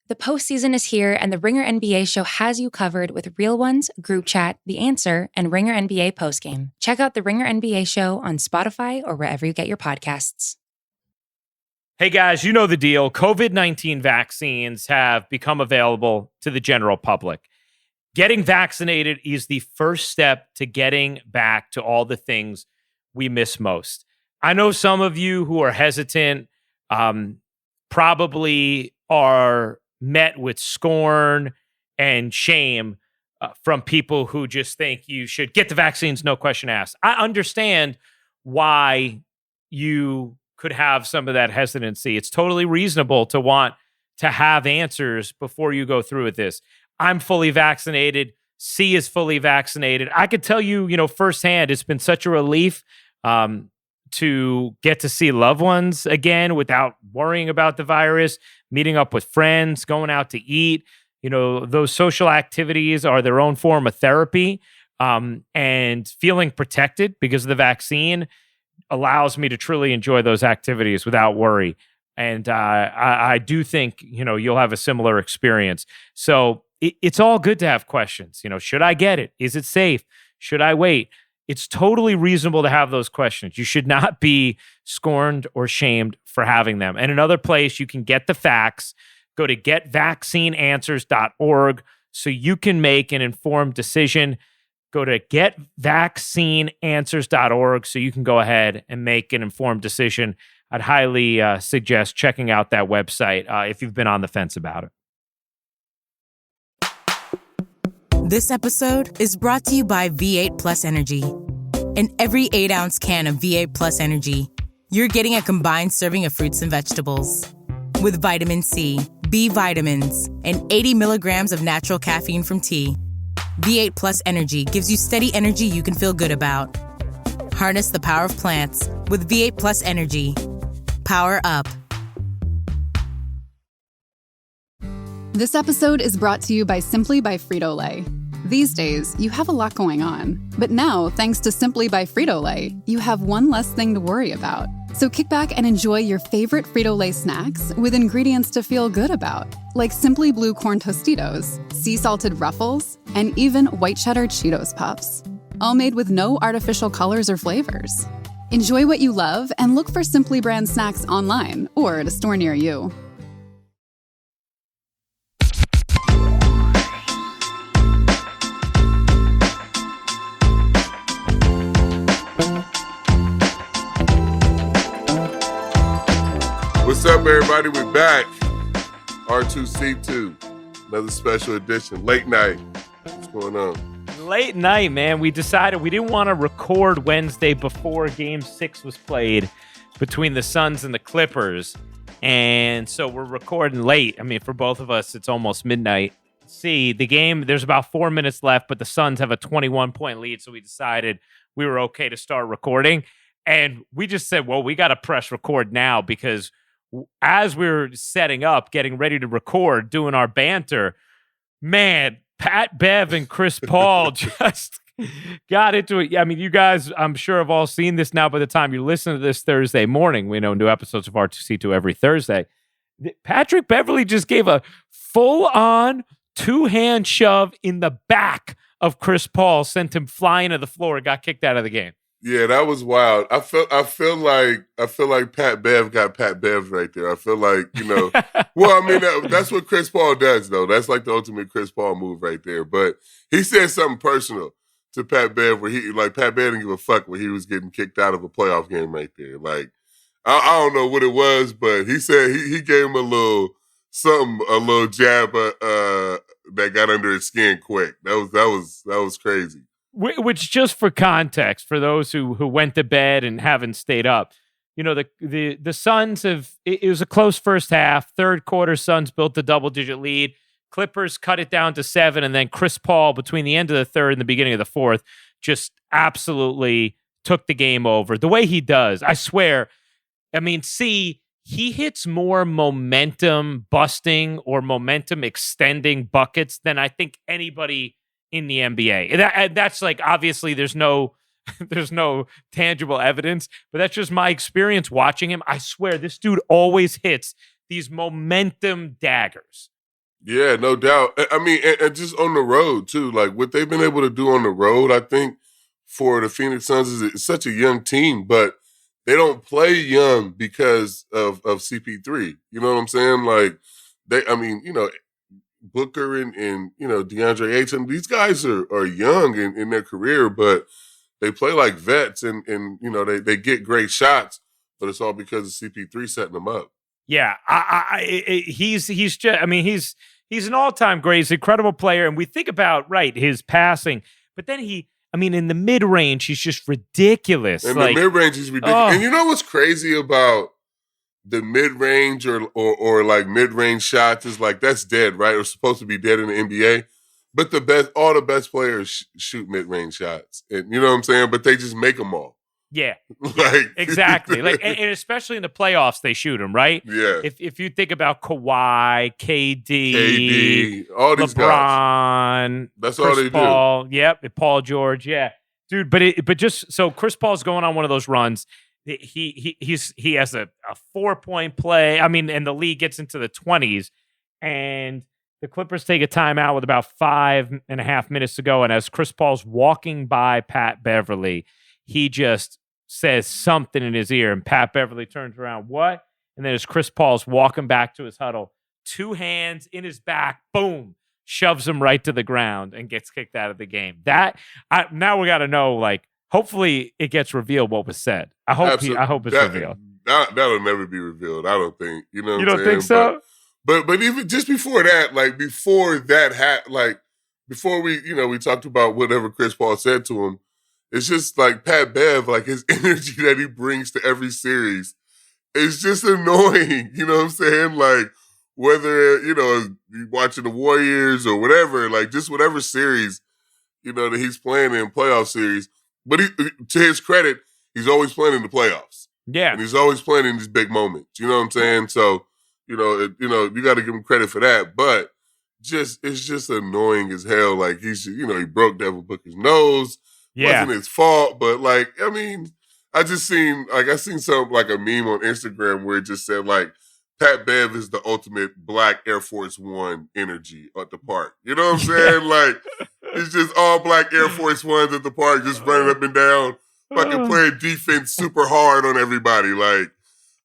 The postseason is here, and the Ringer NBA show has you covered with Real Ones, Group Chat, The Answer, and Ringer NBA Postgame. Check out the Ringer NBA show on Spotify or wherever you get your podcasts. Hey guys, you know the deal. COVID-19 vaccines have become available to the general public. Getting vaccinated is the first step to getting back to all the things we miss most. I know some of you who are hesitant probably are met with scorn and shame from people who just think you should get the vaccines, no question asked. I understand why you could have some of that hesitancy. It's totally reasonable to want to have answers before you go through with this. I'm fully vaccinated. C is fully vaccinated. I could tell you, firsthand, it's been such a relief to get to see loved ones again without worrying about the virus, meeting up with friends, going out to eat. Those social activities are their own form of therapy, and feeling protected because of the vaccine allows me to truly enjoy those activities without worry. And I do think, you'll have a similar experience. So it's all good to have questions. Should I get it? Is it safe? Should I wait? It's totally reasonable to have those questions. You should not be scorned or shamed for having them. And another place you can get the facts, go to getvaccineanswers.org so you can make an informed decision. Go to getvaccineanswers.org so you can go ahead and make an informed decision. I'd highly suggest checking out that website if you've been on the fence about it. This episode is brought to you by V8 Plus Energy. In every 8-ounce can of V8 Plus Energy, you're getting a combined serving of fruits and vegetables. With vitamin C, B vitamins, and 80 milligrams of natural caffeine from tea, V8 Plus Energy gives you steady energy you can feel good about. Harness the power of plants with V8 Plus Energy. Power up. This episode is brought to you by Simply by Frito-Lay. These days, you have a lot going on. But now, thanks to Simply by Frito-Lay, you have one less thing to worry about. So kick back and enjoy your favorite Frito-Lay snacks with ingredients to feel good about, like Simply Blue Corn Tostitos, sea salted Ruffles, and even white cheddar Cheetos Puffs. All made with no artificial colors or flavors. Enjoy what you love and look for Simply brand snacks online or at a store near you. What's up, everybody? We're back. R2C2, another special edition. Late night. What's going on? Late night, man. We decided we didn't want to record Wednesday before Game 6 was played between the Suns and the Clippers. And so we're recording late. I mean, for both of us, it's almost midnight. See, the game, there's about 4 minutes left, but the Suns have a 21-point lead, so we decided we were okay to start recording. And we just said, well, we got to press record now because as we were setting up, getting ready to record, doing our banter, man, Pat Bev and Chris Paul just got into it. I mean, you guys, I'm sure, have all seen this now by the time you listen to this Thursday morning. We know new episodes of R2C2 every Thursday. Patrick Beverley just gave a full-on two-hand shove in the back of Chris Paul, sent him flying to the floor, and got kicked out of the game. Yeah, that was wild. I feel like Pat Bev got Pat Bev right there. I feel like, well, I mean, that's what Chris Paul does, though. That's like the ultimate Chris Paul move right there. But he said something personal to Pat Bev where Pat Bev didn't give a fuck when he was getting kicked out of a playoff game right there. Like, I don't know what it was, but he said he gave him a little jab that got under his skin quick. That was crazy. Which, just for context, for those who went to bed and haven't stayed up, the Suns it was a close first half. Third quarter, Suns built a double-digit lead. Clippers cut it down to 7, and then Chris Paul, between the end of the third and the beginning of the fourth, just absolutely took the game over. The way he does, I swear, I mean, he hits more momentum busting or momentum extending buckets than I think anybody in the NBA. That's like, obviously there's no tangible evidence, but that's just my experience watching him. I swear this dude always hits these momentum daggers. Yeah, no doubt. I mean, and just on the road too. Like what they've been able to do on the road, I think for the Phoenix Suns is it's such a young team, but they don't play young because of CP3. You know what I'm saying? Like I mean, Booker and DeAndre Ayton, these guys are young in their career, but they play like vets and they get great shots, but it's all because of CP3 setting them up. Yeah, he's just. I mean, he's an all-time great. He's an incredible player, and we think about his passing, but then in the mid-range, he's just ridiculous. And the mid-range, he's ridiculous. And you know what's crazy about the mid-range or like mid-range shots is like that's dead, right? Or supposed to be dead in the NBA. But all the best players shoot mid-range shots, and you know what I'm saying. But they just make them all. Yeah, exactly. And especially in the playoffs, they shoot them, right? Yeah. If you think about Kawhi, KD, all these LeBron, guys. That's Chris all they Paul, do. Yep, Paul George, yeah, dude. But just so Chris Paul's going on one of those runs. He has a 4-point play. I mean, and the league gets into the 20s, and the Clippers take a timeout with about 5.5 minutes to go. And as Chris Paul's walking by Pat Beverly, he just says something in his ear, and Pat Beverly turns around. What? And then as Chris Paul's walking back to his huddle, 2 hands in his back, boom, shoves him right to the ground and gets kicked out of the game. Now we got to know, hopefully it gets revealed what was said. I hope it's revealed. That'll never be revealed, I don't think. You know what you I'm don't saying? think so? But even just before that, before we talked about whatever Chris Paul said to him, it's just like Pat Bev, like his energy that he brings to every series is just annoying. You know what I'm saying? Like whether, you're watching the Warriors or whatever, like just whatever series, that he's playing in playoff series. But to his credit, he's always playing in the playoffs. Yeah. And he's always playing in these big moments. You know what I'm saying? So, you got to give him credit for that. But it's just annoying as hell. Like he broke Devin Booker's nose. Yeah. Wasn't his fault, but I seen some like a meme on Instagram where it just said Pat Bev is the ultimate black Air Force One energy at the park. You know what I'm saying? It's just all black Air Force Ones at the park, just running up and down, fucking playing defense super hard on everybody.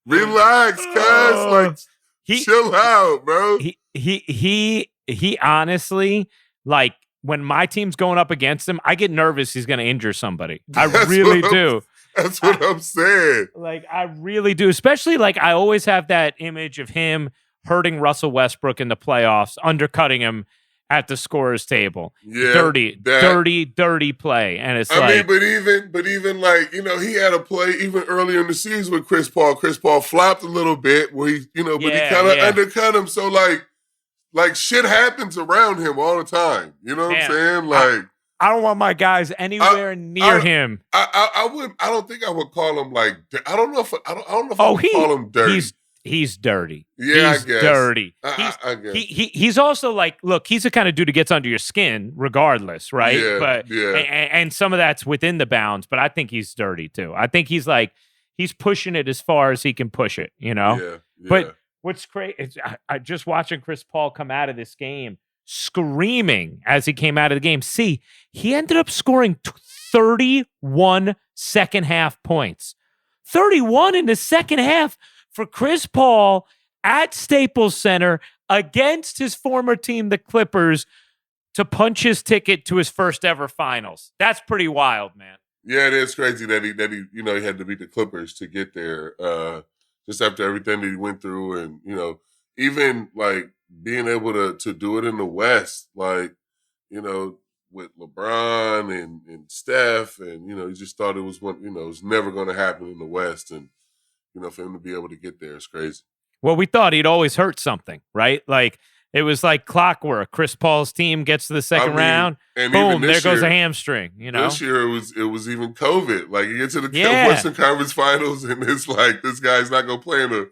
Relax, cuz. Chill out, bro. He honestly, when my team's going up against him, I get nervous he's going to injure somebody. I really do. That's what I'm saying. I really do. Especially, I always have that image of him hurting Russell Westbrook in the playoffs, undercutting him at the scorer's table. Yeah. Dirty play. And it's but even he had a play even earlier in the series with Chris Paul. Chris Paul flopped a little bit where he kind of undercut him. So, shit happens around him all the time. You know what I'm saying? I don't want my guys anywhere near him. I don't think I would call him I don't know if I would call him dirty. He's dirty. Yeah, he's I guess. Dirty. I guess. He's also look, he's the kind of dude who gets under your skin regardless, right? Yeah, but and some of that's within the bounds, but I think he's dirty too. I think he's pushing it as far as he can push it, Yeah. But what's crazy is I just watching Chris Paul come out of this game screaming as he came out of the game. See, he ended up scoring 31 second half points. 31 in the second half for Chris Paul at Staples Center against his former team, the Clippers, to punch his ticket to his first ever finals. That's pretty wild, man. Yeah, it is crazy that he he had to beat the Clippers to get there. Just after everything that he went through, and even being able to do it in the West, with LeBron and Steph, and he just thought it was it was never going to happen in the West, and for him to be able to get there is crazy. Well, we thought he'd always hurt something, right? It was like clockwork. Chris Paul's team gets to the second round, and boom, there goes a hamstring. This year it was even COVID. You get to the Western Conference Finals, and it's this guy's not going to play in the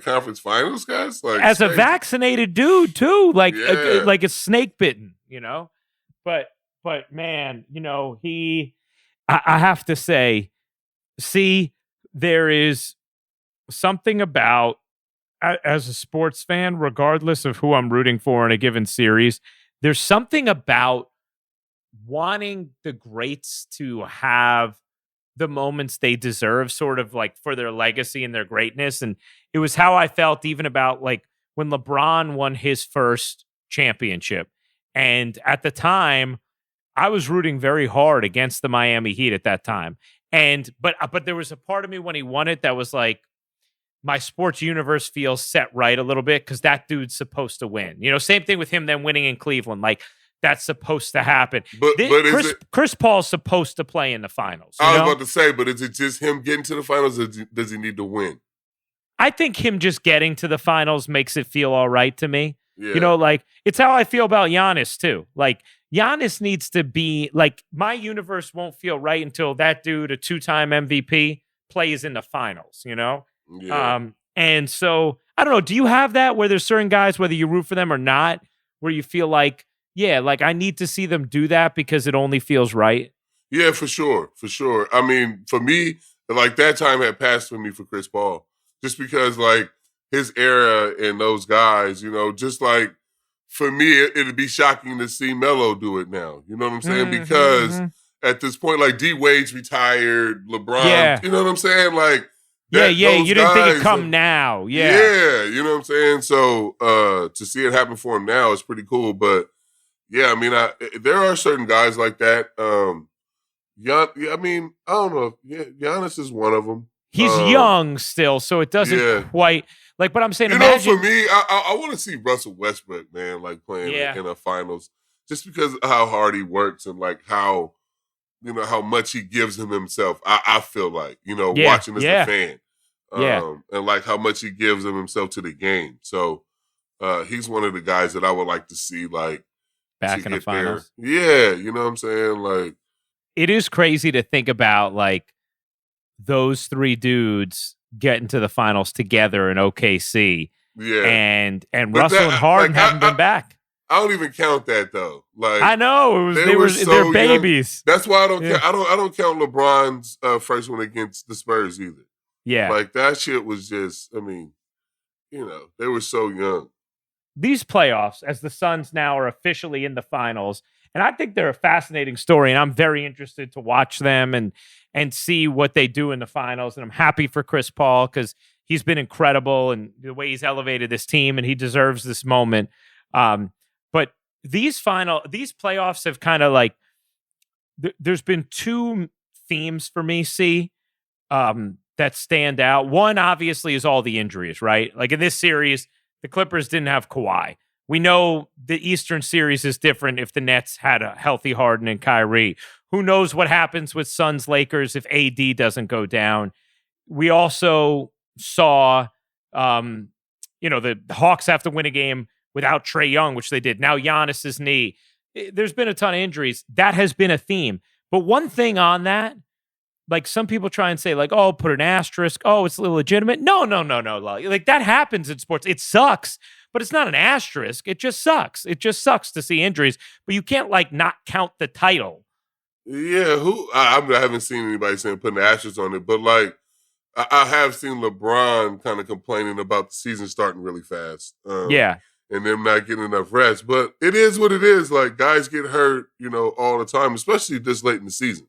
conference finals, guys. As a vaccinated dude too, like a snake bitten, But man, I have to say, there is something about as a sports fan, regardless of who I'm rooting for in a given series, there's something about wanting the greats to have the moments they deserve, sort of like for their legacy and their greatness. And it was how I felt even about like when LeBron won his first championship. And at the time, I was rooting very hard against the Miami Heat at that time. And but there was a part of me when he won it that was like, my sports universe feels set right a little bit because that dude's supposed to win. You know, same thing with him then winning in Cleveland. Like, that's supposed to happen. But Chris Paul's supposed to play in the finals. I was about to say, but is it just him getting to the finals, or does he need to win? I think him just getting to the finals makes it feel all right to me. Yeah. You know, like, it's how I feel about Giannis, too. Like, Giannis needs to be, like, my universe won't feel right until that dude, a 2-time MVP, plays in the finals, you know? Yeah. And so, I don't know, do you have that where there's certain guys, whether you root for them or not, where you feel like, yeah, like I need to see them do that because it only feels right? Yeah, for sure. For sure. I mean, for me, like that time had passed for me for Chris Paul. Just because like his era and those guys, you know, just like for me, it'd be shocking to see Melo do it now. You know what I'm saying? Because at this point, like D Wade's retired, LeBron, you know what I'm saying? Like, you didn't think it'd come now. Yeah, you know what I'm saying? So to see it happen for him now is pretty cool. But yeah, I mean, there are certain guys like that. I mean, I don't know. Yeah, Giannis is one of them. He's young still, so it doesn't quite like. But I'm saying, you know, for me, I want to see Russell Westbrook, man, like playing in the finals, just because of how hard he works and like how, you know, how much he gives him himself. I feel like, you know, watching as a fan, and like how much he gives him himself to the game. So he's one of the guys that I would like to see, like, back in the finals. Yeah, you know what I'm saying? Like, it is crazy to think about, like, those three dudes getting to the finals together in OKC. Yeah. And Russell and Harden haven't been back. I don't even count that though. Like, I know they're babies. Young. That's why I don't count. I don't count LeBron's first one against the Spurs either. Yeah. Like that shit was just, I mean, you know, they were so young. These playoffs, as the Suns now are officially in the finals, and I think they're a fascinating story, and I'm very interested to watch them and see what they do in the finals. And I'm happy for Chris Paul because he's been incredible and the way he's elevated this team, and he deserves this moment. But these playoffs have kind of like, there's been two themes for me, that stand out. One, obviously, is all the injuries, right? Like in this series, the Clippers didn't have Kawhi. We know the Eastern series is different if the Nets had a healthy Harden and Kyrie. Who knows what happens with Suns Lakers if AD doesn't go down? We also saw, the Hawks have to win a game without Trae Young, which they did. Now Giannis's knee. There's been a ton of injuries. That has been a theme. But one thing on that, like some people try and say, like, oh, put an asterisk. Oh, it's illegitimate. No. Like that happens in sports. It sucks, but it's not an asterisk. It just sucks. It just sucks to see injuries, but you can't like not count the title. Yeah, I haven't seen anybody saying putting an asterisk on it, but like I have seen LeBron kind of complaining about the season starting really fast. And them not getting enough rest. But it is what it is. Like guys get hurt, you know, all the time, especially this late in the season.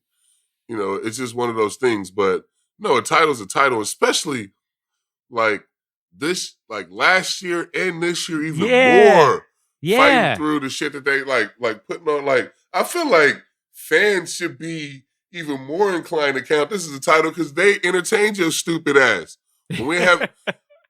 You know, it's just one of those things. But no, a title's a title, especially like this, like last year and this year even more. Fighting through the shit that they like putting on. Like I feel like fans should be even more inclined to count this as a title because they entertained your stupid ass. When we have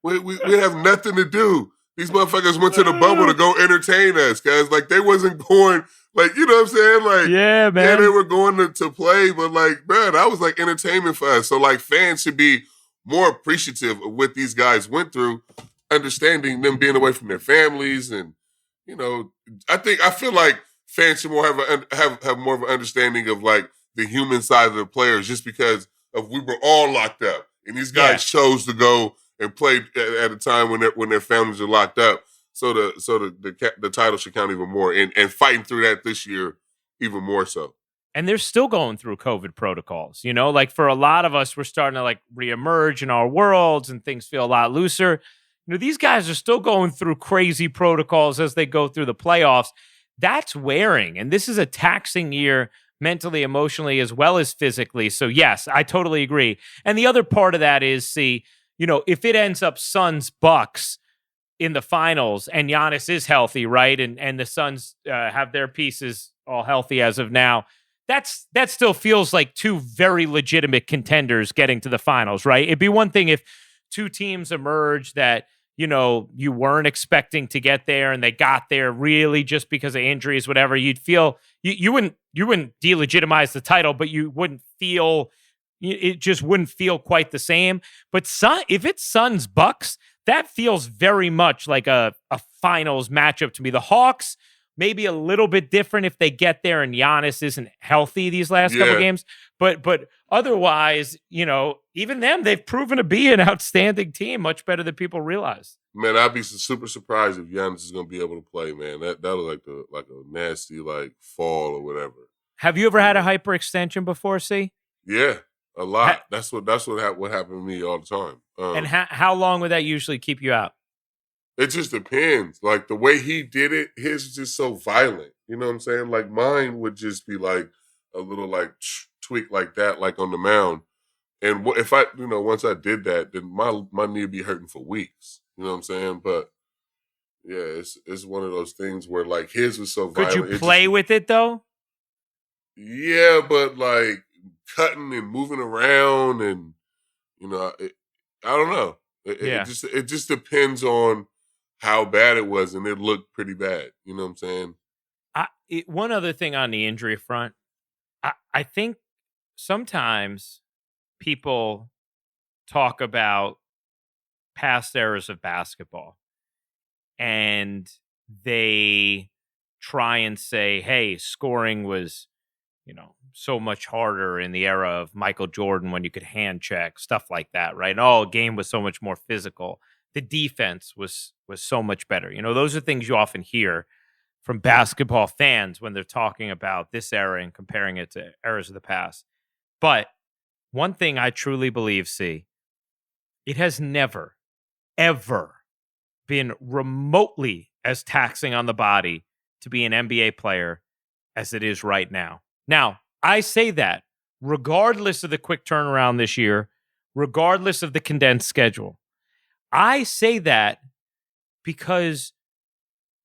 we have nothing to do. These motherfuckers went to the bubble to go entertain us, guys. Like they wasn't going. Like, you know what I'm saying? Like, yeah, man. Yeah, they were going to play, but like, man, that was like entertainment for us. So like fans should be more appreciative of what these guys went through, understanding them being away from their families. And, you know, I feel like fans should more have more of an understanding of like the human side of the players just because of we were all locked up. And these guys chose to go and play at a time when their families are locked up. So the title should count even more, and fighting through that this year even more so. And they're still going through COVID protocols, you know, like for a lot of us, we're starting to like reemerge in our worlds and things feel a lot looser. these guys are still going through crazy protocols as they go through the playoffs. That's wearing. And this is a taxing year mentally, emotionally, as well as physically. So, yes, I totally agree. And the other part of that is, if it ends up Suns-Bucks in the finals and Giannis is healthy, right? And the Suns have their pieces all healthy as of now. That still feels like two very legitimate contenders getting to the finals, right? It'd be one thing if two teams emerge that, you weren't expecting to get there and they got there really just because of injuries, whatever. You'd feel you wouldn't delegitimize the title, but you wouldn't feel it just wouldn't feel quite the same. But if it's Suns Bucks, that feels very much like a finals matchup to me. The Hawks, maybe a little bit different if they get there and Giannis isn't healthy these last couple games. But otherwise, even them, they've proven to be an outstanding team, much better than people realize. Man, I'd be super surprised if Giannis is going to be able to play, man. That was like a nasty fall or whatever. Have you ever had a hyperextension before, C? Yeah, a lot. That's what happened to me all the time. And how long would that usually keep you out? It just depends. Like the way he did it, his is just so violent. You know what I'm saying? Like mine would just be like a little tweak like that, like on the mound. And if I, once I did that, then my knee would be hurting for weeks. You know what I'm saying? But yeah, it's one of those things where like his was so violent. Could you play with it though? Yeah, but like cutting and moving around and, I don't know. It just depends on how bad it was, and it looked pretty bad. You know what I'm saying? One other thing on the injury front, I think sometimes people talk about past eras of basketball, and they try and say, hey, scoring was, so much harder in the era of Michael Jordan when you could hand check, stuff like that, right? And a game was so much more physical. The defense was so much better. Those are things you often hear from basketball fans when they're talking about this era and comparing it to eras of the past. But one thing I truly believe, C, it has never, ever been remotely as taxing on the body to be an NBA player as it is right now. Now, I say that regardless of the quick turnaround this year, regardless of the condensed schedule. I say that because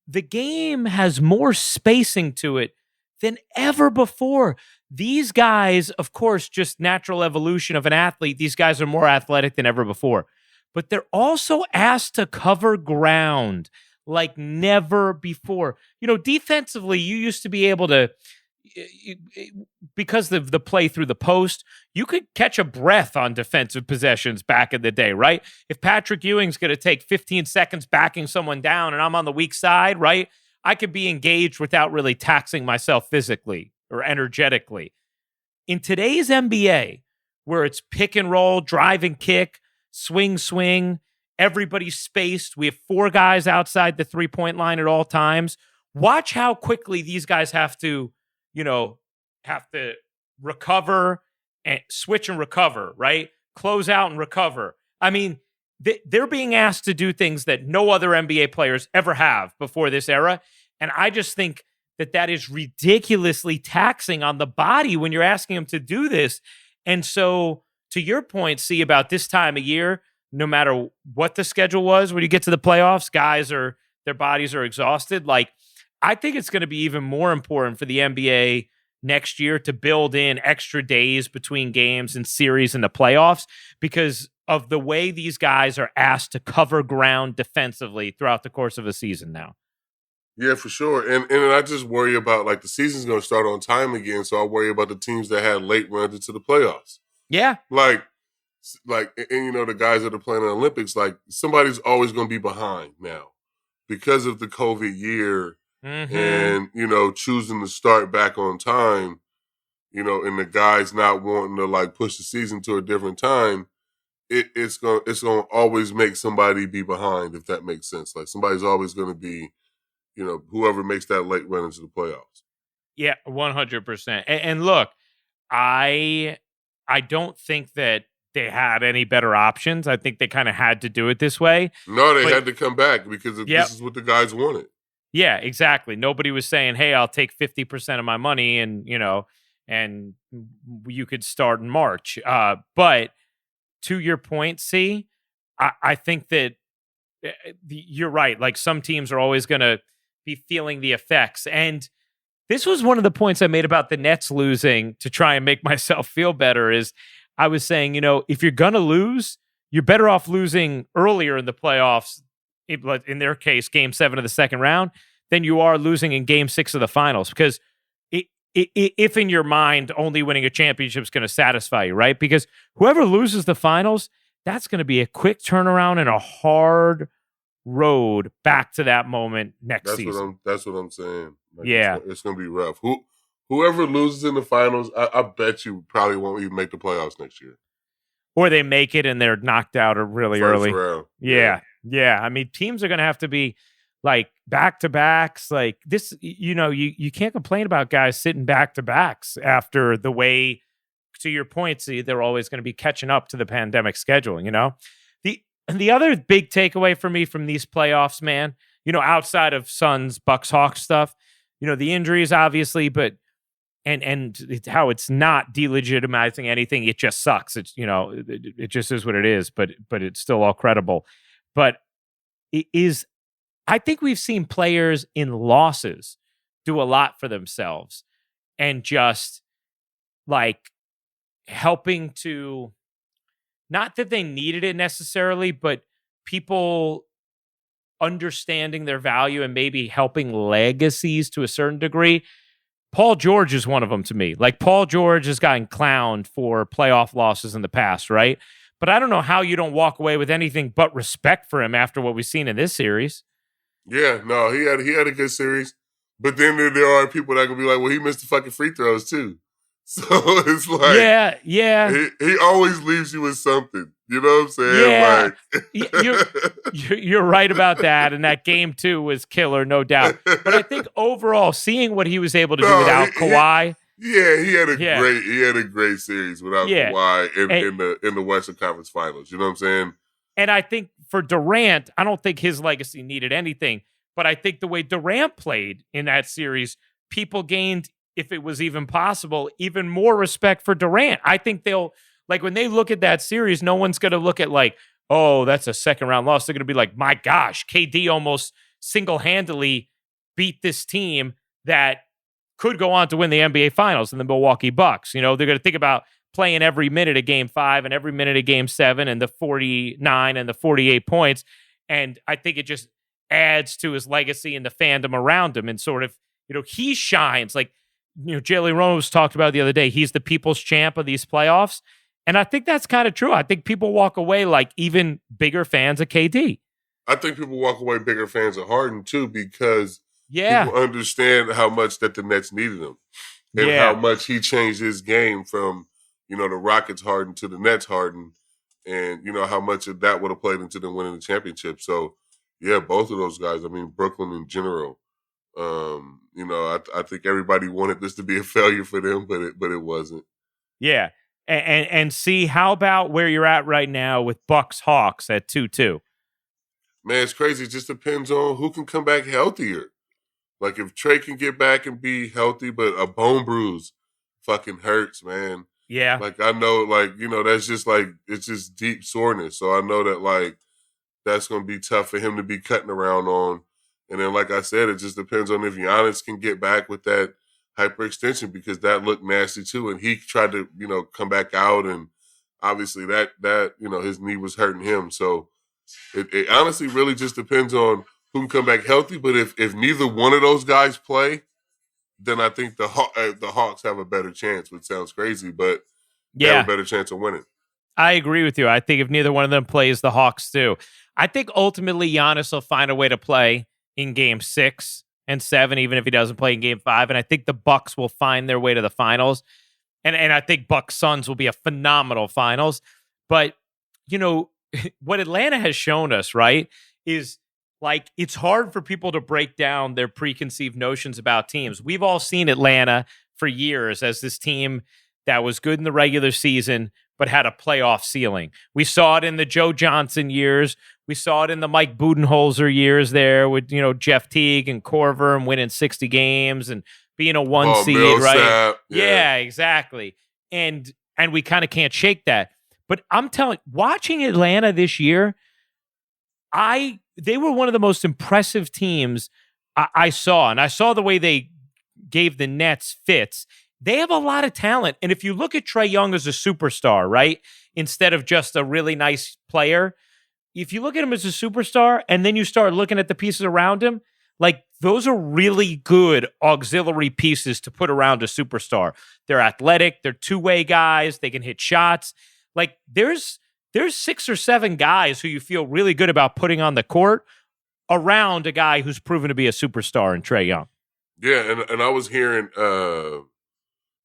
the game has more spacing to it than ever before. These guys, of course, just natural evolution of an athlete, these guys are more athletic than ever before. But they're also asked to cover ground like never before. Defensively, you used to be able to, because of the play through the post, you could catch a breath on defensive possessions back in the day, right? If Patrick Ewing's going to take 15 seconds backing someone down and I'm on the weak side, right, I could be engaged without really taxing myself physically or energetically. In today's NBA, where it's pick and roll, drive and kick, swing, everybody's spaced. We have 4 guys outside the three-point line at all times. Watch how quickly these guys have to recover and switch and recover, right? Close out and recover. I mean, they're being asked to do things that no other NBA players ever have before this era. And I just think that is ridiculously taxing on the body when you're asking them to do this. And so to your point, see, about this time of year, no matter what the schedule was, when you get to the playoffs, their bodies are exhausted. Like, I think it's going to be even more important for the NBA next year to build in extra days between games and series in the playoffs because of the way these guys are asked to cover ground defensively throughout the course of a season now. Yeah, for sure. And I just worry about, like, the season's going to start on time again, so I worry about the teams that had late runs into the playoffs. Yeah. Like, and the guys that are playing in the Olympics, like, somebody's always going to be behind now because of the COVID year. Mm-hmm. And, choosing to start back on time, and the guys not wanting to like push the season to a different time, it's going to always make somebody be behind, if that makes sense. Like somebody's always going to be, whoever makes that late run into the playoffs. Yeah, 100%. And look, I don't think that they had any better options. I think they kind of had to do it this way. No, they had to come back because Yep. this is what the guys wanted. Yeah, exactly. Nobody was saying, "Hey, I'll take 50% of my money and, and you could start in March." But to your point, I think that you're right. Like, some teams are always going to be feeling the effects. And this was one of the points I made about the Nets losing to try and make myself feel better is I was saying, if you're going to lose, you're better off losing earlier in the playoffs, in their case, game 7 of the second round, than you are losing in game 6 of the finals. Because if in your mind only winning a championship is going to satisfy you, right? Because whoever loses the finals, that's going to be a quick turnaround and a hard road back to that moment next season. That's what I'm saying. Like, yeah. It's going to be rough. Whoever loses in the finals, I bet you probably won't even make the playoffs next year. Or they make it and they're knocked out really First early. round. Yeah. I mean, teams are going to have to be like back-to-backs. Like this, you can't complain about guys sitting back-to-backs after the way, to your point, they're always going to be catching up to the pandemic schedule, The other big takeaway for me from these playoffs, man, outside of Suns, Bucks, Hawks stuff, the injuries, obviously, but and how it's not delegitimizing anything. It just sucks. It's, it just is what it is, but it's still all credible. But it is, I think we've seen players in losses do a lot for themselves and just like helping to, not that they needed it necessarily, but people understanding their value and maybe helping legacies to a certain degree. Paul George is one of them to me. Like, Paul George has gotten clowned for playoff losses in the past, right? But I don't know how you don't walk away with anything but respect for him after what we've seen in this series. Yeah, no, he had a good series. But then there are people that can be like, well, he missed the fucking free throws too. So it's like, yeah. He always leaves you with something. You know what I'm saying? Yeah, you're right about that. And that game too was killer, no doubt. But I think overall, seeing what he was able to do without Kawhi. He had a great series without Kawhi in the Western Conference Finals. You know what I'm saying? And I think for Durant, I don't think his legacy needed anything. But I think the way Durant played in that series, people gained, if it was even possible, even more respect for Durant. I think they'll, like, when they look at that series, no one's going to look at like, oh, that's a second round loss. They're going to be like, my gosh, KD almost single-handedly beat this team that could go on to win the NBA Finals in the Milwaukee Bucks. They're going to think about playing every minute of Game 5 and every minute of Game 7 and the 49 and the 48 points. And I think it just adds to his legacy and the fandom around him. And sort of, he shines. Like, Jalen Rose talked about the other day, he's the people's champ of these playoffs. And I think that's kind of true. I think people walk away like even bigger fans of KD. I think people walk away bigger fans of Harden too, because people understand how much that the Nets needed him and how much he changed his game from, the Rockets Harden to the Nets Harden, and, how much of that would have played into them winning the championship. So, yeah, both of those guys, I mean, Brooklyn in general, I think everybody wanted this to be a failure for them, but it wasn't. Yeah. And see, how about where you're at right now with Bucks Hawks at 2-2? Man, it's crazy. It just depends on who can come back healthier. Like, if Trey can get back and be healthy, but a bone bruise fucking hurts, man. Yeah. Like, I know, like, that's just like, it's just deep soreness. So I know that, like, that's going to be tough for him to be cutting around on. And then, like I said, it just depends on if Giannis can get back with that hyperextension, because that looked nasty too. And he tried to, come back out, and obviously that his knee was hurting him. So it honestly really just depends on who can come back healthy. But if neither one of those guys play, then I think the Hawks have a better chance, which sounds crazy, but they have a better chance of winning. I agree with you. I think if neither one of them plays, the Hawks do. I think ultimately Giannis will find a way to play in Game 6 and 7, even if he doesn't play in Game 5. And I think the Bucks will find their way to the finals. And I think Bucks Suns will be a phenomenal finals. But, what Atlanta has shown us, right, is like, it's hard for people to break down their preconceived notions about teams. We've all seen Atlanta for years as this team that was good in the regular season, but had a playoff ceiling. We saw it in the Joe Johnson years. We saw it in the Mike Budenholzer years there with, Jeff Teague and Corver and winning 60 games and being a one seed, right? Millsap, yeah, exactly. And we kind of can't shake that. But I'm telling, watching Atlanta this year, they were one of the most impressive teams I saw. And I saw the way they gave the Nets fits. They have a lot of talent. And if you look at Trae Young as a superstar, right, instead of just a really nice player, if you look at him as a superstar and then you start looking at the pieces around him, like those are really good auxiliary pieces to put around a superstar. They're athletic. They're two-way guys. They can hit shots. Like there's 6 or 7 guys who you feel really good about putting on the court around a guy who's proven to be a superstar in Trae Young. Yeah, and I was hearing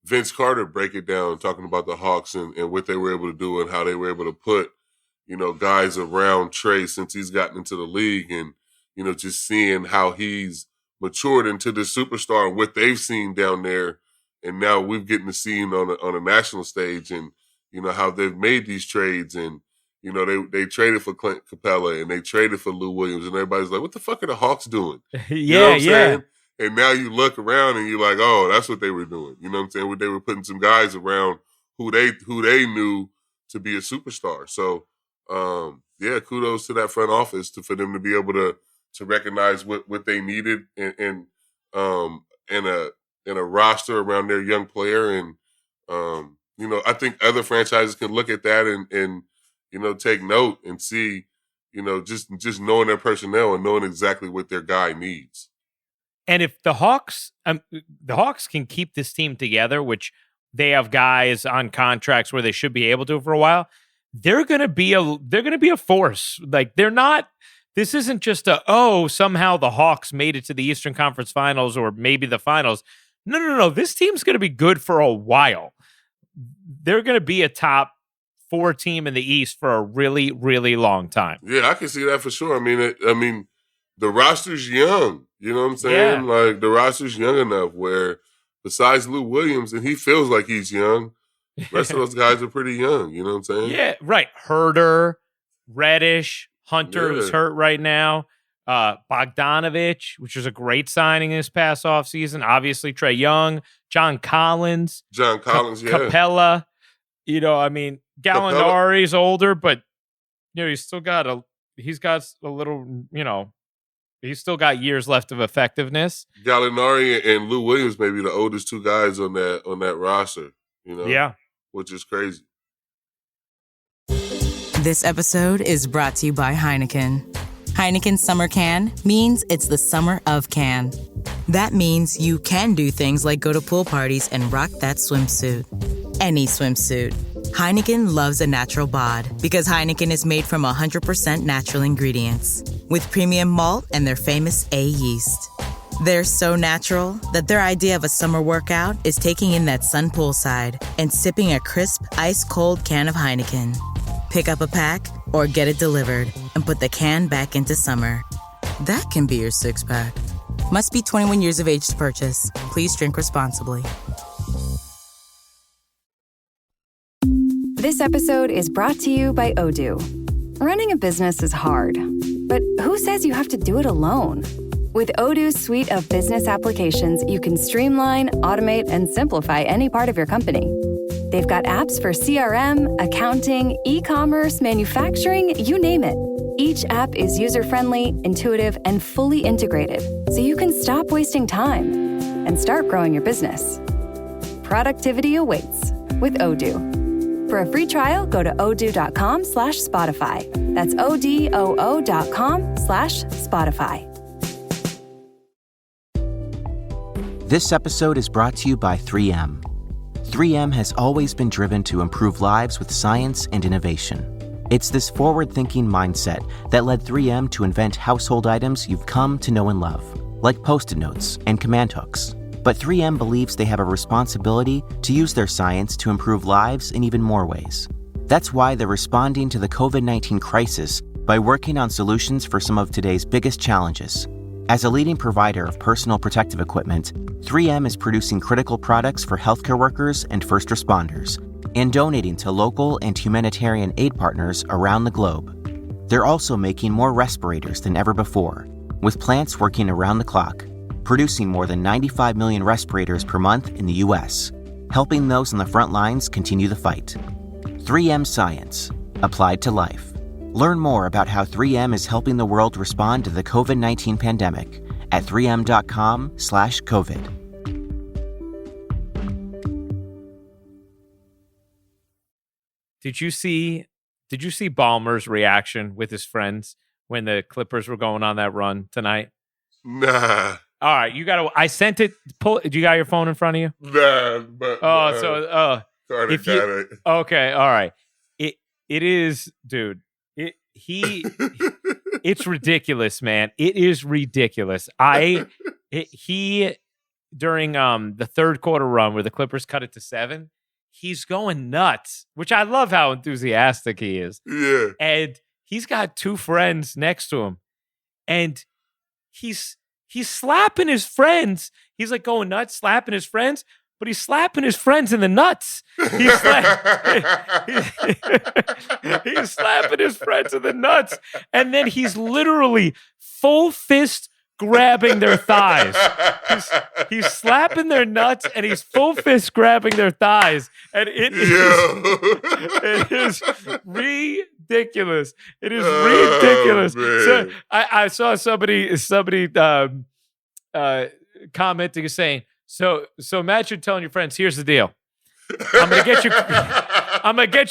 Vince Carter break it down, talking about the Hawks and what they were able to do and how they were able to put, guys around Trae since he's gotten into the league and, just seeing how he's matured into the superstar and what they've seen down there. And now we've getting to see him on a national stage and, how they've made these trades and, they traded for Clint Capella and they traded for Lou Williams and everybody's like, what the fuck are the Hawks doing? You know what I'm saying? And now you look around and you're like, oh, that's what they were doing. You know what I'm saying? They were putting some guys around who they knew to be a superstar. So, kudos to that front office for them to be able to recognize what they needed in a roster around their young player. And, I think other franchises can look at that and take note and see, just knowing their personnel and knowing exactly what their guy needs. And if the Hawks can keep this team together, which they have guys on contracts where they should be able to for a while, they're going to be a force. Like this isn't just somehow the Hawks made it to the Eastern Conference Finals or maybe the finals. No. This team's going to be good for a while. They're going to be a top 4 team in the East for a really, really long time. Yeah, I can see that for sure. I mean, the roster's young. You know what I'm saying? Yeah. Like, the roster's young enough where besides Lou Williams, and he feels like he's young, the rest of those guys are pretty young. You know what I'm saying? Yeah, right. Herder, Reddish, Hunter, who's hurt right now. Bogdanovich, which was a great signing this past offseason. Obviously, Trae Young, John Collins, Capella. Gallinari's older, but he's still got he's still got years left of effectiveness. Gallinari and Lou Williams may be the oldest 2 guys on that roster. Yeah, which is crazy. This episode is brought to you by Heineken. Heineken Summer Can means it's the summer of can. That means you can do things like go to pool parties and rock that swimsuit. Any swimsuit. Heineken loves a natural bod because Heineken is made from 100% natural ingredients with premium malt and their famous A yeast. They're so natural that their idea of a summer workout is taking in that sun poolside and sipping a crisp, ice-cold can of Heineken. Pick up a pack or get it delivered and put the can back into summer. That can be your 6-pack. Must be 21 years of age to purchase. Please drink responsibly. This episode is brought to you by Odoo. Running a business is hard, but who says you have to do it alone? With Odoo's suite of business applications, you can streamline, automate, and simplify any part of your company. They've got apps for CRM, accounting, e-commerce, manufacturing, you name it. Each app is user-friendly, intuitive, and fully integrated, so you can stop wasting time and start growing your business. Productivity awaits with Odoo. For a free trial, go to odoo.com/Spotify. That's odoo.com/Spotify. This episode is brought to you by 3M. 3M has always been driven to improve lives with science and innovation. It's this forward-thinking mindset that led 3M to invent household items you've come to know and love, like Post-it notes and command hooks. But 3M believes they have a responsibility to use their science to improve lives in even more ways. That's why they're responding to the COVID-19 crisis by working on solutions for some of today's biggest challenges. As a leading provider of personal protective equipment, 3M is producing critical products for healthcare workers and first responders, and donating to local and humanitarian aid partners around the globe. They're also making more respirators than ever before, with plants working around the clock, producing more than 95 million respirators per month in the U.S., helping those on the front lines continue the fight. 3M Science, applied to life. Learn more about how 3M is helping the world respond to the COVID-19 pandemic at 3m.com/COVID. Did you see Ballmer's reaction with his friends when the Clippers were going on that run tonight? Nah. All right, I sent it. Do you got your phone in front of you? Nah, but Carter got it. Okay, all right. It is, dude. It's ridiculous, man. It is ridiculous. He during the third quarter run where the Clippers cut it to 7, he's going nuts, which I love how enthusiastic he is. Yeah. And he's got 2 friends next to him, and he's slapping his friends. He's like going nuts, slapping his friends, but he's slapping his friends in the nuts. He's slapping his friends in the nuts. And then he's literally full fist grabbing their thighs. He's slapping their nuts and he's full fist grabbing their thighs. And it is ridiculous. It is ridiculous. So I saw somebody commenting saying, So Matt, you're telling your friends, here's the deal. I'm gonna get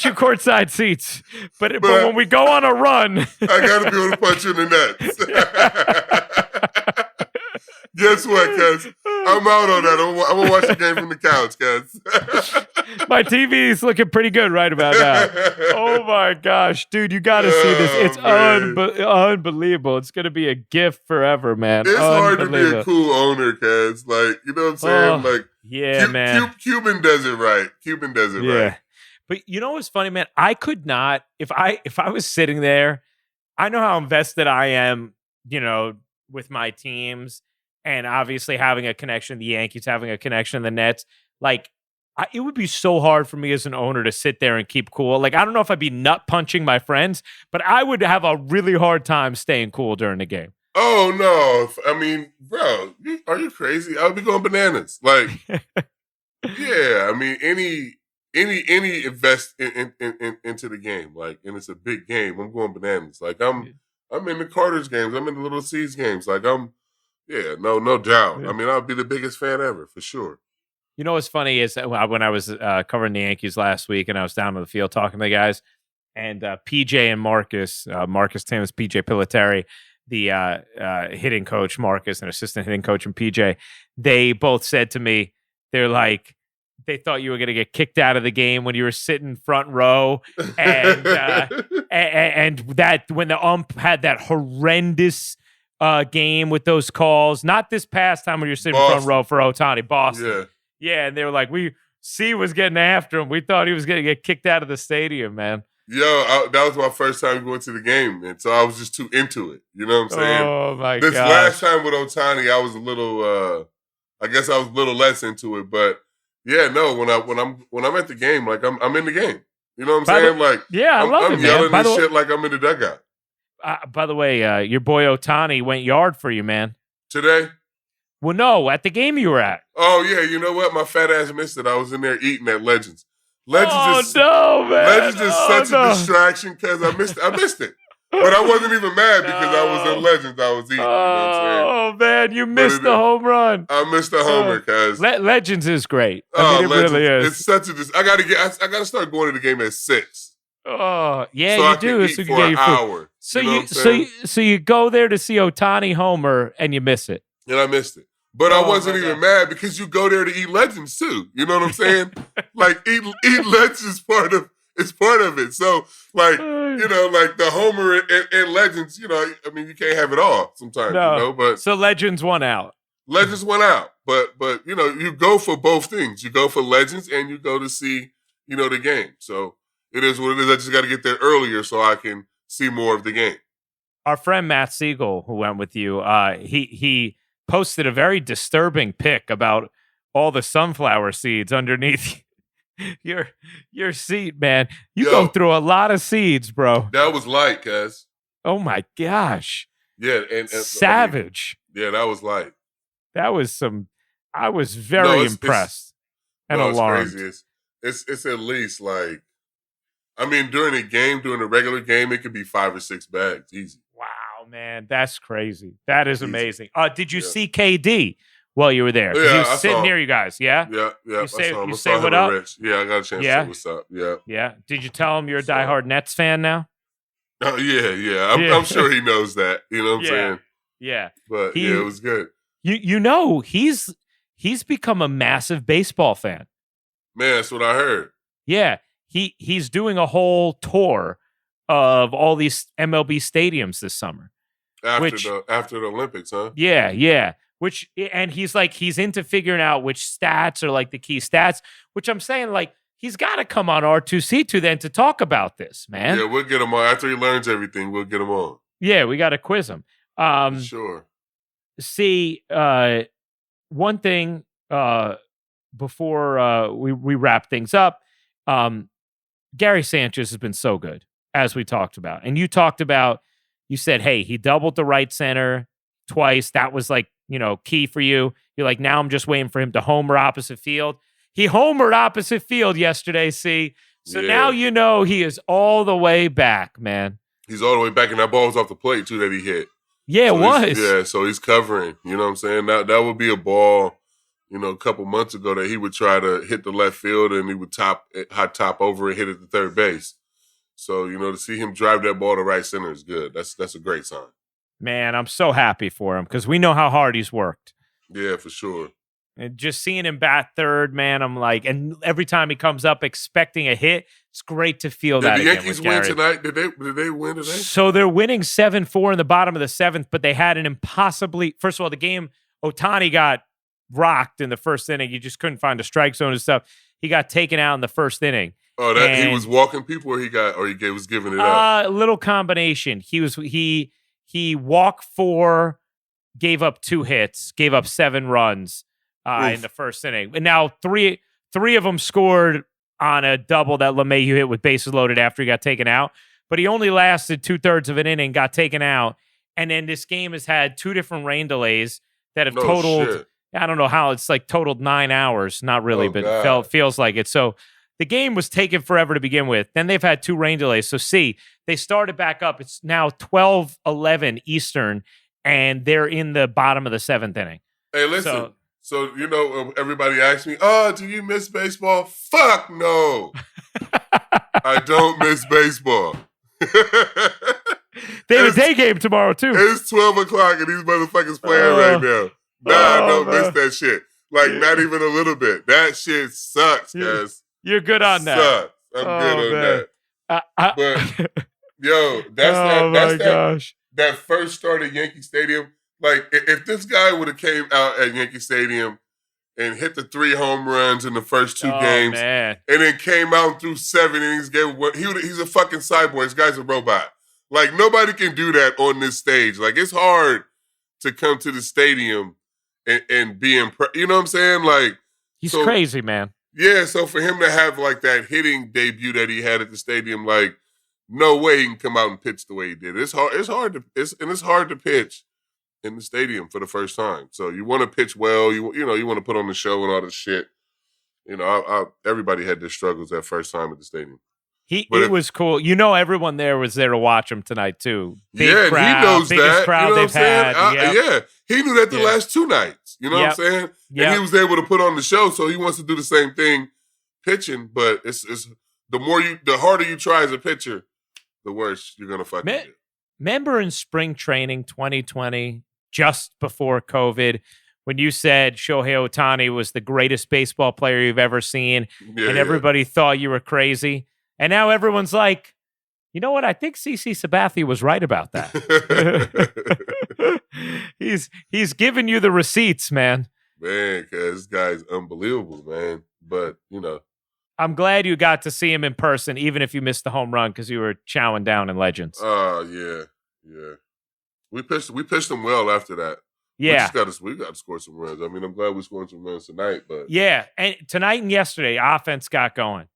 you courtside seats. But when we go on a run, I gotta be able to punch you in the nuts. Guess what, cuz? I'm out on that. I'm gonna watch the game from the couch, cuz. My TV's looking pretty good right about now. Oh my gosh, dude, you gotta see this. It's unbelievable. It's gonna be a gift forever, man. It's hard to be a cool owner, cuz. Like, you know what I'm saying? Like, yeah, man. Cuban does it right. Right. But you know what's funny, man? I could not, if I was sitting there, I know how invested I am, with my teams, and obviously having a connection, the Yankees having a connection, the Nets. Like, it would be so hard for me as an owner to sit there and keep cool. Like, I don't know if I'd be nut punching my friends, but I would have a really hard time staying cool during the game. Oh no! I mean, bro, are you crazy? I would be going bananas. Like, yeah. I mean, any invest into the game, like, and it's a big game. I'm going bananas. Like, I'm in the Carter's games. I'm in the Little C's games. Like, no doubt. Yeah. I mean, I'll be the biggest fan ever for sure. You know what's funny is that when I was covering the Yankees last week and I was down on the field talking to the guys, and PJ and Marcus Timms, PJ Pilateri, the hitting coach, Marcus, and assistant hitting coach, and PJ, they both said to me, they're like, they thought you were going to get kicked out of the game when you were sitting front row, and and that when the ump had that horrendous game with those calls, not this past time when you're sitting front row for Ohtani, Boston. Yeah, and they were like, C was getting after him. We thought he was going to get kicked out of the stadium, man. Yo, that was my first time going to the game, and so I was just too into it. You know what I'm saying? Oh my god! This last time with Ohtani, I was a little, I guess I was a little less into it, but yeah, no. When I'm at the game, like I'm in the game. You know what I'm saying? Like, yeah, I love it, I'm man. yelling this shit like I'm in the dugout. By the way, your boy Ohtani went yard for you, man. Today? Well, no, at the game you were at. Oh yeah, you know what? My fat ass missed it. I was in there eating at Legends. Legends is such a distraction because I missed it. But I wasn't even mad because I was in Legends. I was eating. You know what I'm saying? Oh man, you missed the home run. I missed the homer because Legends is great. I mean, it really is. It's such a. I gotta start going to the game at 6. Oh yeah, so you I do. Can eat so you for get an your hour. So you go there to see Ohtani homer and you miss it. And I missed it. But I wasn't even mad because you go there to eat Legends too. You know what I'm saying? Like eat Legends is part of it. So like, like the homer and Legends, I mean, you can't have it all sometimes, but so Legends won out. Legends went out. But you go for both things. You go for Legends and you go to see, the game. So it is what it is. I just got to get there earlier so I can see more of the game. Our friend Matt Siegel, who went with you, he posted a very disturbing pic about all the sunflower seeds underneath your seed, man. You Yo. go through a lot of seeds, bro. That was light, cuz. Oh my gosh. Yeah, and savage. Yeah, that was light. That was some. I was very impressed and alarmed. Crazy. It's at least like, I mean, during a regular game, it could be 5 or 6 bags, easy. Wow, man, that's crazy. That is Easy. amazing. Did you see KD while you were there? 'Cause he was sitting near you guys. Yeah. Yeah. You say him what up? Rich. Yeah, I got a chance to say what's up. Yeah. Yeah. Did you tell him you're a diehard Nets fan now? Oh yeah. I'm sure he knows that. You know what I'm saying? Yeah. But it was good. You know, he's become a massive baseball fan. Man, that's what I heard. Yeah. He's doing a whole tour of all these MLB stadiums this summer. After the Olympics, huh? Yeah. And he's into figuring out which stats are like the key stats, which I'm saying, like, he's got to come on R2C2 then to talk about this, man. Yeah, we'll get him on. After he learns everything, we'll get him on. Yeah, we got to quiz him. Sure. See, one thing before we wrap things up, Gary Sanchez has been so good, as we talked about. And you said, hey, he doubled the right center twice. That was like, key for you. You're like, now I'm just waiting for him to homer opposite field. He homered opposite field yesterday, see? So now he is all the way back, man. He's all the way back, and that ball was off the plate, too, that he hit. Yeah, so it was. Yeah, so he's covering. You know what I'm saying? That would be a ball, a couple months ago that he would try to hit the left field, and he would hot top over and hit it to third base. So, to see him drive that ball to right center is good. That's a great sign. Man, I'm so happy for him because we know how hard he's worked. Yeah, for sure. And just seeing him bat third, man, I'm like, and every time he comes up expecting a hit, it's great to feel that. Did the again Yankees with win Gary. tonight? Did they win today? So they're winning 7-4 in the bottom of the 7th, but they had an impossibly, first of all, the game, Ohtani got rocked in the first inning. You just couldn't find a strike zone and stuff. He got taken out in the first inning. Oh, he was walking people, or he was giving it up? A little combination. He walked 4, gave up 2 hits, gave up 7 runs in the first inning. And now three of them scored on a double that LeMahieu hit with bases loaded after he got taken out. But he only lasted 2/3 of an inning, got taken out. And then this game has had 2 different rain delays that have totaled, shit. I don't know how, it's like totaled 9 hours. Not really, but feels like it. So the game was taking forever to begin with. Then they've had 2 rain delays. So they started back up. It's now 12:11 Eastern, and they're in the bottom of the 7th inning. Hey, listen. So everybody asks me, "Oh, do you miss baseball?" Fuck no. I don't miss baseball. They have a day game tomorrow, too. It's 12 o'clock, and these motherfuckers playing right now. Nah, I don't miss that shit. Like, not even a little bit. That shit sucks, guys. You're good on that. Sucks. I'm good on that. But, yo, that first start at Yankee Stadium. Like, if this guy would have came out at Yankee Stadium and hit the 3 home runs in the first 2 games, man. And then came out and threw 7 innings, he's a fucking cyborg. This guy's a robot. Like, nobody can do that on this stage. Like, it's hard to come to the stadium and be impressed. You know what I'm saying? Like, he's crazy, man. Yeah, so for him to have, like, that hitting debut that he had at the stadium, like, no way he can come out and pitch the way he did. It's hard to pitch in the stadium for the first time. So you want to pitch well, you want to put on the show and all this shit. Everybody had their struggles that first time at the stadium. It was cool. Everyone there was there to watch him tonight too. Big crowd, he knows biggest that. crowd they've had. Yeah, he knew that the last 2 nights. You know what I'm saying? And he was able to put on the show, so he wants to do the same thing pitching. But it's the harder you try as a pitcher, the worse you're gonna fucking do. Remember in spring training 2020, just before COVID, when you said Shohei Ohtani was the greatest baseball player you've ever seen, and everybody thought you were crazy. And now everyone's like, you know what? I think CC Sabathia was right about that. He's giving you the receipts, man. Man, because this guy's unbelievable, man. But, I'm glad you got to see him in person, even if you missed the home run because you were chowing down in Legends. Oh, yeah. We pitched him well after that. Yeah. We got to score some runs. I mean, I'm glad we're scoring some runs tonight, but yeah, and tonight and yesterday, offense got going.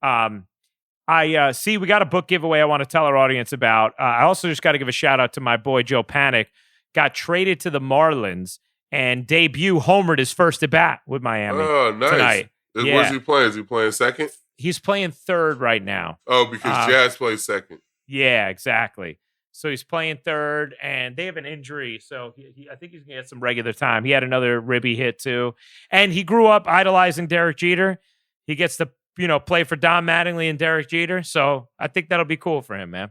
I see we got a book giveaway I want to tell our audience about. I also just got to give a shout out to my boy Joe Panic. Got traded to the Marlins and homered his first at bat with Miami. Oh, nice. Tonight. Where's he playing? Is he playing second? He's playing third right now. Oh, because Jazz plays second. Yeah, exactly. So he's playing third, and they have an injury, so I think he's going to get some regular time. He had another ribby hit, too. And he grew up idolizing Derek Jeter. He gets to, play for Don Mattingly and Derek Jeter, so I think that'll be cool for him, man.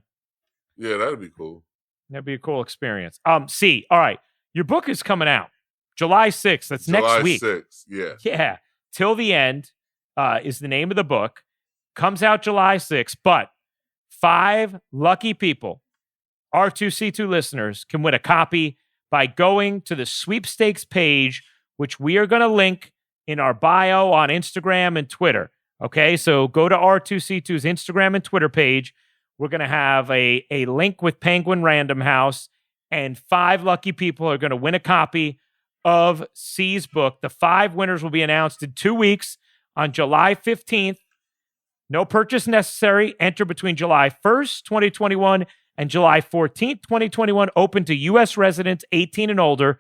Yeah, that'd be cool. That'd be a cool experience. All right, your book is coming out July 6th. That's next week. July 6th, yeah. Yeah, Till the End is the name of the book. Comes out July 6th, but 5 lucky people, R2C2 listeners, can win a copy by going to the sweepstakes page, which we are going to link in our bio on Instagram and Twitter. Okay, so go to R2C2's Instagram and Twitter page. We're going to have a link with Penguin Random House, and 5 lucky people are going to win a copy of C's book. The 5 winners will be announced in 2 weeks on July 15th. No purchase necessary. Enter between July 1st, 2021 and July 14th, 2021. Open to U.S. residents 18 and older.